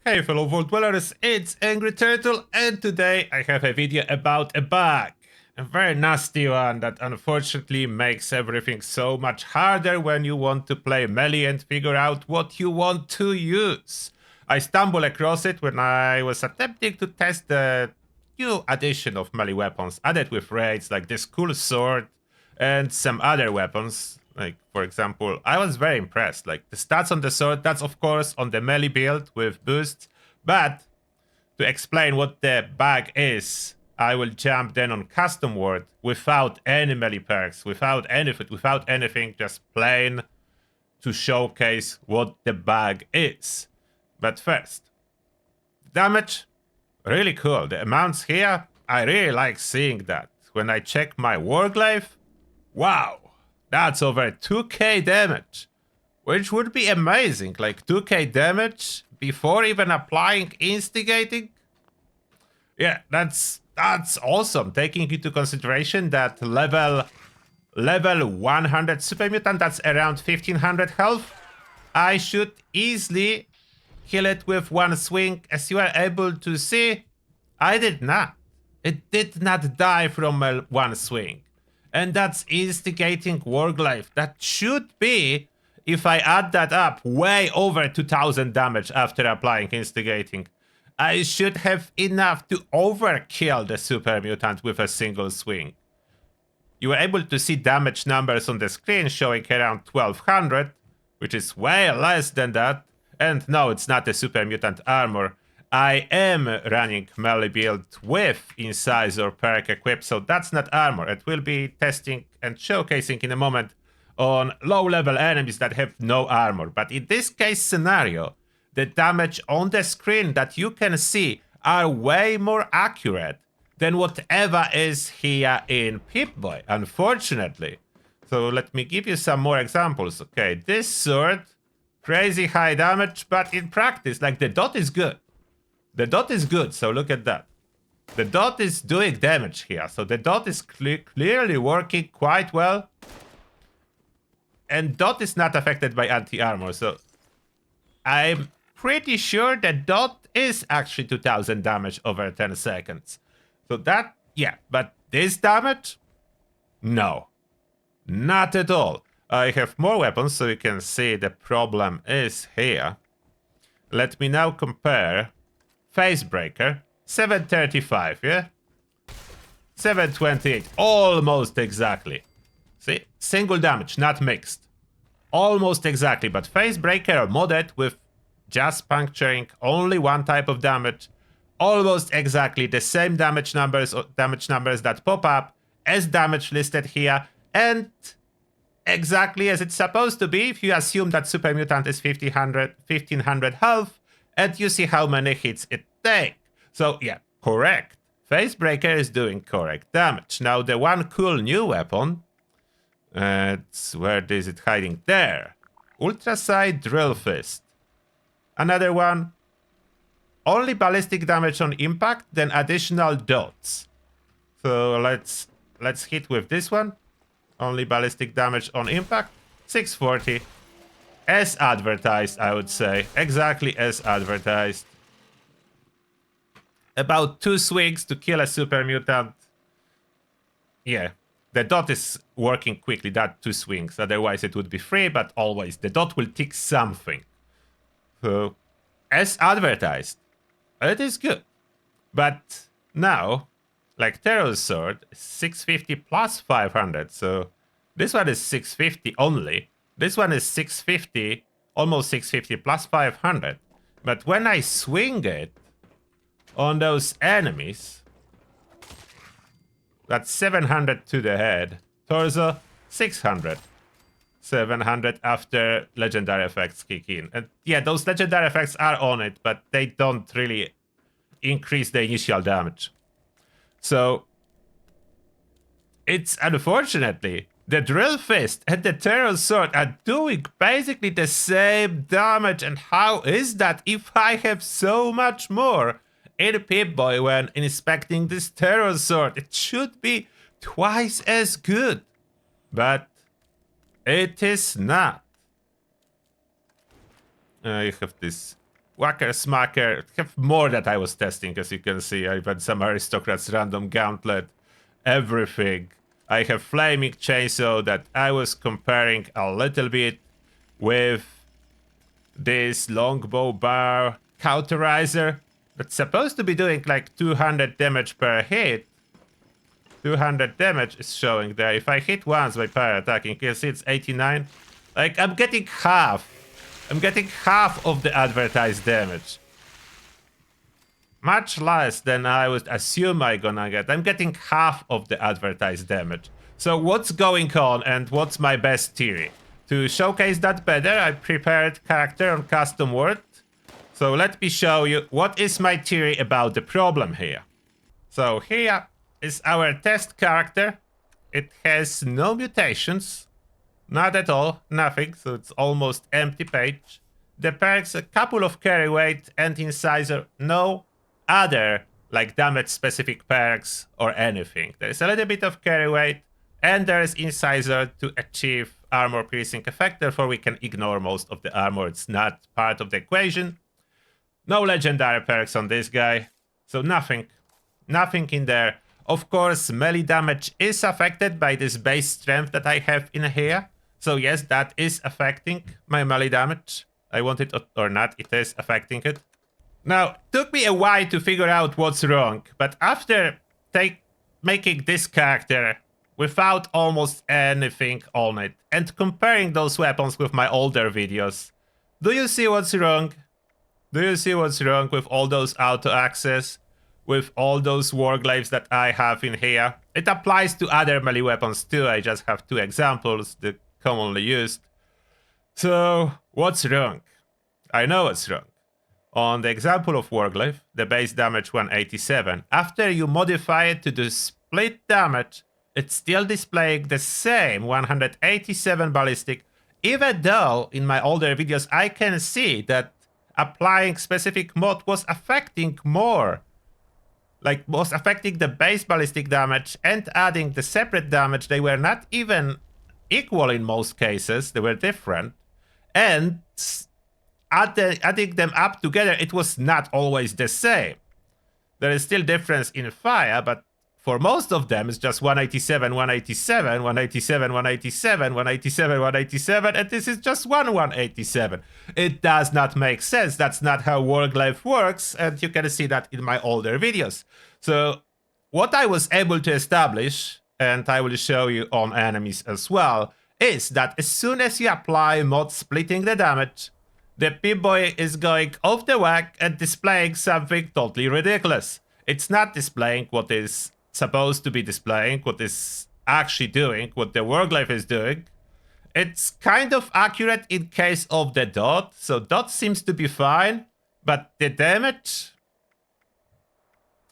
Hey fellow world dwellers, it's Angry Turtle, and today I have a video about a bug. A very nasty one that unfortunately makes everything so much harder when you want to play melee and figure out what you want to use. I stumbled across it when I was attempting to test the new addition of melee weapons added with raids, like this cool sword and some other weapons. Like, for example, I was very impressed. Like, the stats on the sword, that's of course on the melee build with boosts. But to explain what the bug is, I will jump then on custom word without any melee perks, without anything, just plain to showcase what the bug is. But first, damage, really cool. The amounts here, I really like seeing that. When I check my warglaive, wow, that's over 2k damage, which would be amazing. Like 2k damage before even applying instigating. Yeah, that's awesome. Taking into consideration that level 100 super mutant, that's around 1500 health. I should easily kill it with one swing. As you are able to see, I did not. It did not die from one swing. And that's instigating warglaive. That should be, if I add that up, way over 2000 damage after applying instigating. I should have enough to overkill the super mutant with a single swing. You were able to see damage numbers on the screen showing around 1200, which is way less than that. And no, it's not a super mutant armor. I am running melee build with incisor perk equipped, so that's not armor. It will be testing and showcasing in a moment on low level enemies that have no armor. But in this case scenario, the damage on the screen that you can see are way more accurate than whatever is here in Pip-Boy, unfortunately. So let me give you some more examples. Okay, this sword, crazy high damage, but in practice, like, the dot is good. The dot is good, so look at that. The dot is doing damage here, so the dot is clearly working quite well. And dot is not affected by anti-armor, so I'm pretty sure that dot is actually 2000 damage over 10 seconds. So that, yeah, but this damage? No, not at all. I have more weapons, so you can see the problem is here. Let me now compare Facebreaker, 735, yeah? 728, almost exactly. See, single damage, not mixed. Almost exactly, but Facebreaker modded with just puncturing only one type of damage. Almost exactly the same damage numbers that pop up as damage listed here, and exactly as it's supposed to be if you assume that super mutant is 1500 health, and you see how many hits it takes. So yeah, correct. Facebreaker is doing correct damage. Now the one cool new weapon, where is it hiding? There. Ultraside Drill Fist. Another one, only ballistic damage on impact, then additional dots. So let's hit with this one. Only ballistic damage on impact, 640. As advertised, I would say. Exactly as advertised. About 2 swings to kill a super mutant. Yeah, the dot is working quickly, that 2 swings. Otherwise it would be free, but always the dot will tick something. So, as advertised, it is good. But now, like Terror's Sword, 650 plus 500. So this one is 650 only. This one is 650, almost 650 plus 500. But when I swing it on those enemies, that's 700 to the head. Torso, 600. 700 after legendary effects kick in. And yeah, those legendary effects are on it, but they don't really increase the initial damage. So it's unfortunately the Drill Fist and the Terror Sword are doing basically the same damage. And how is that if I have so much more in Pip-Boy when inspecting this Terror Sword? It should be twice as good, but it is not. You have this Whacker, Smacker, have more that I was testing, as you can see. I've had some Aristocrats, Random Gauntlet, everything. I have Flaming Chainsaw that I was comparing a little bit with this Longbow Bar Cauterizer that's supposed to be doing like 200 damage per hit. 200 damage is showing there. If I hit once by power attacking, you can see it's 89. Like, I'm getting half. I'm getting half of the advertised damage. Much less than I would assume I'm gonna get. I'm getting half of the advertised damage. So what's going on and what's my best theory? To showcase that better, I prepared character on custom world. So let me show you what is my theory about the problem here. So here is our test character. It has no mutations. Not at all, nothing, so it's almost empty page. The perks, a couple of carry weight and incisor, no other like damage specific perks or anything. There is a little bit of carry weight and there is incisor to achieve armor piercing effect, therefore we can ignore most of the armor, it's not part of the equation. No legendary perks on this guy, so nothing in there. Of course, melee damage is affected by this base strength that I have in here. So yes, that is affecting my melee damage. I want it or not, it is affecting it. Now, took me a while to figure out what's wrong, but after making this character without almost anything on it and comparing those weapons with my older videos, do you see what's wrong? Do you see what's wrong with all those auto access? With all those warglaives that I have in here? It applies to other melee weapons too, I just have two examples, the commonly used. So, what's wrong? I know what's wrong. On the example of warglaive, the base damage 187, after you modify it to do split damage, it's still displaying the same 187 ballistic, even though in my older videos I can see that applying specific mod was affecting more. Like, was affecting the base ballistic damage and adding the separate damage. They were not even equal in most cases, they were different. And adding them up together, it was not always the same. There is still difference in fire, but for most of them, it's just 187, 187, 187, 187, 187, 187, and this is just 187. It does not make sense. That's not how warglaive works, and you can see that in my older videos. So what I was able to establish, and I will show you on enemies as well, is that as soon as you apply mod splitting the damage, the Pip-Boy is going off the whack and displaying something totally ridiculous. It's not displaying what is supposed to be displaying, what is actually doing, what the warglaive is doing. It's kind of accurate in case of the dot, so dot seems to be fine, but the damage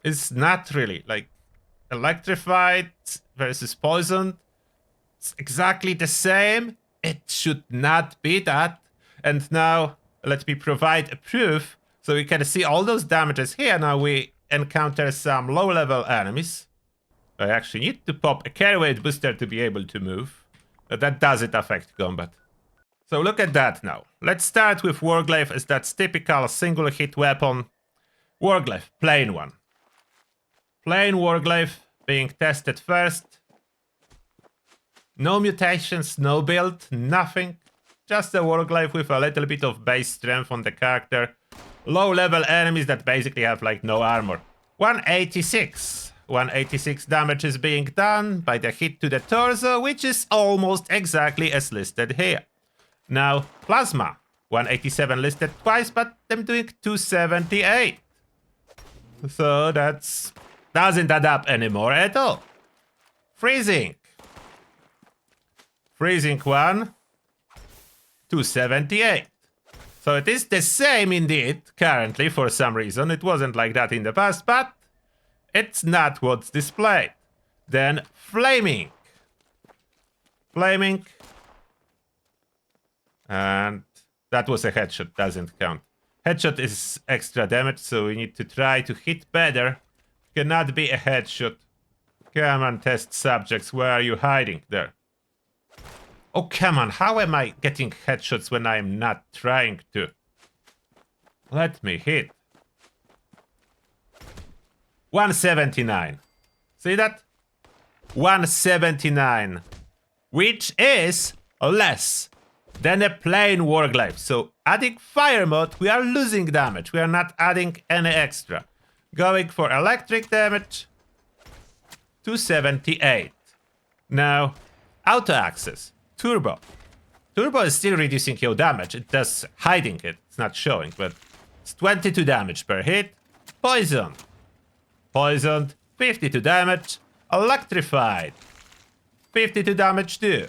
is not really. Like, electrified versus poisoned, it's exactly the same. It should not be that. And now let me provide a proof so we can see all those damages here. Now we encounter some low-level enemies. I actually need to pop a carry weight booster to be able to move. But that doesn't affect combat. So look at that now. Let's start with warglaive as that's typical single hit weapon. Warglaive, plain one. Plain warglaive being tested first. No mutations, no build, nothing. Just a warglaive with a little bit of base strength on the character. Low level enemies that basically have like no armor. 186. 186 damage is being done by the hit to the torso, which is almost exactly as listed here. Now, plasma. 187 listed twice, but I'm doing 278. So that's doesn't add up anymore at all. Freezing. Freezing 1. 278. So it is the same indeed, currently, for some reason. It wasn't like that in the past, but it's not what's displayed. Then flaming. Flaming. And that was a headshot, doesn't count. Headshot is extra damage, so we need to try to hit better. Cannot be a headshot. Come on, test subjects, where are you hiding there? Oh, come on, how am I getting headshots when I'm not trying to? Let me hit. 179. See that? 179. Which is less than a plain Warglaive. So adding fire mode, we are losing damage. We are not adding any extra. Going for electric damage, 278. Now, auto access, turbo. Turbo is still reducing your damage. It does hiding it. It's not showing, but it's 22 damage per hit. Poison. Poisoned, 52 damage. Electrified, 52 damage too.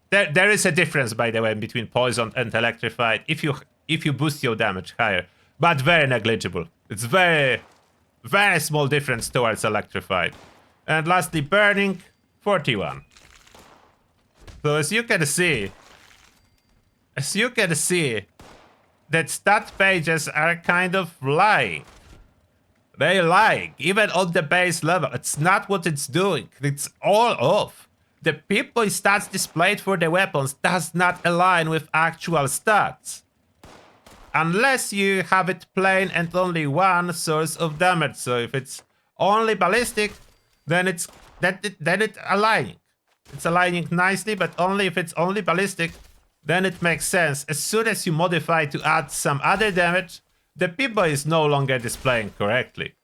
There is a difference, by the way, between poisoned and electrified if you boost your damage higher, but very negligible. It's very small difference towards electrified. And lastly, burning, 41. So as you can see, that stat pages are kind of lying. They lie, even on the base level. It's not what it's doing. It's all off. The Pip-Boy stats displayed for the weapons does not align with actual stats. Unless you have it plain and only one source of damage. So if it's only ballistic, then it's aligning. It's aligning nicely, but only if it's only ballistic, then it makes sense. As soon as you modify to add some other damage, the Pip-Boy is no longer displaying correctly.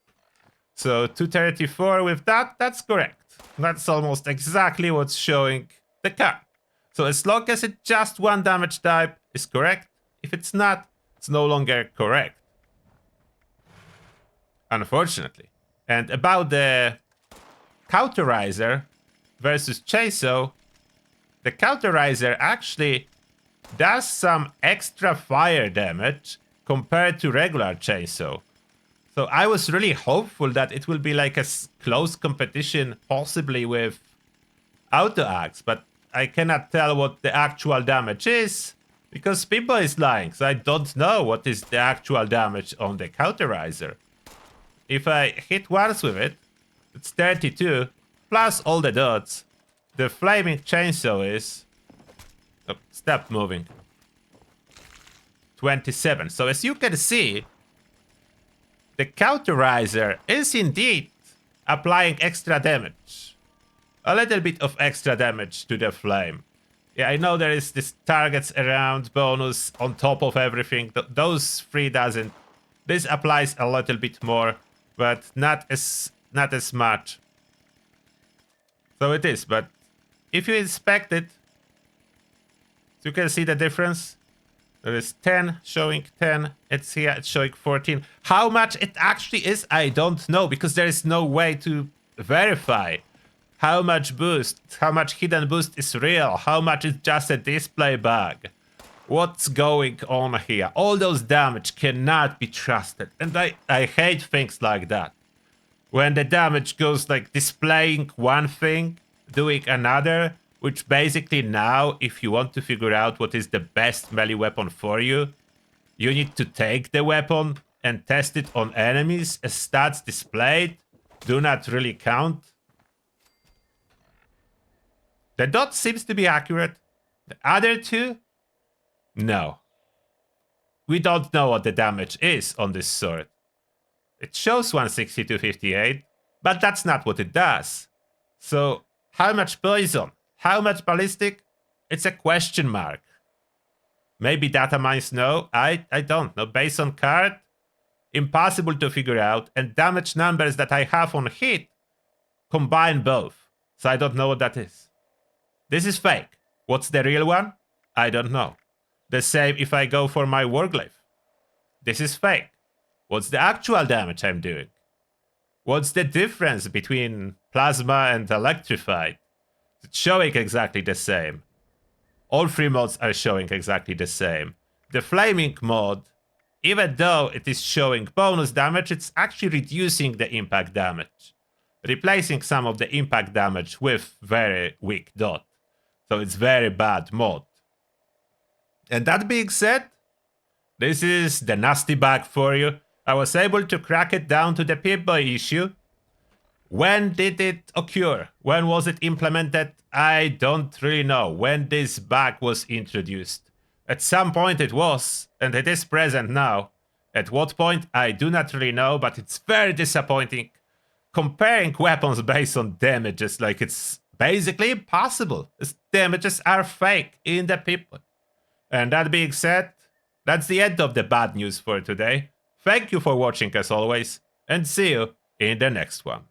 So 234 with that, that's correct. That's almost exactly what's showing the card. So as long as it's just one damage type is correct, if it's not, it's no longer correct. Unfortunately. And about the Cauterizer versus Chainsaw, the Cauterizer actually does some extra fire damage compared to regular Chainsaw. So I was really hopeful that it will be like a close competition, possibly with Auto Axe, but I cannot tell what the actual damage is, because Pip-Boy is lying, so I don't know what is the actual damage on the Cauterizer. If I hit once with it, it's 32, plus all the dots. The Flaming Chainsaw is... Oh, stop moving. 27. So as you can see, the Cauterizer is indeed applying extra damage. A little bit of extra damage to the flame. Yeah, I know there is this targets around bonus on top of everything. Those three doesn't. This applies a little bit more, but not as much. So it is, but if you inspect it, you can see the difference. There is 10 showing 10. It's here, it's showing 14. How much it actually is, I don't know, because there is no way to verify how much boost, how much hidden boost is real, how much is just a display bug. What's going on here? All those damage cannot be trusted. And I hate things like that. When the damage goes like displaying one thing, doing another, which basically now, if you want to figure out what is the best melee weapon for you, you need to take the weapon and test it on enemies. As stats displayed do not really count. The dot seems to be accurate. The other two, no. We don't know what the damage is on this sword. It shows 160-58, but that's not what it does. So, how much poison? How much ballistic? It's a question mark. Maybe data mines know. I don't know. Based on card, impossible to figure out. And damage numbers that I have on hit combine both. So I don't know what that is. This is fake. What's the real one? I don't know. The same if I go for my Warglaive. This is fake. What's the actual damage I'm doing? What's the difference between plasma and electrified? It's showing exactly the same. All three modes are showing exactly the same. The flaming mode, even though it is showing bonus damage, it's actually reducing the impact damage. Replacing some of the impact damage with very weak dot. So it's very bad mod. And that being said, this is the nasty bug for you. I was able to crack it down to the Pip-Boy issue. When did it occur? When was it implemented? I don't really know when this bug was introduced. At some point it was, and it is present now. At what point, I do not really know, but it's very disappointing. Comparing weapons based on damages, like it's basically impossible, as damages are fake in the Pip-Boy. And that being said, that's the end of the bad news for today. Thank you for watching as always, and see you in the next one.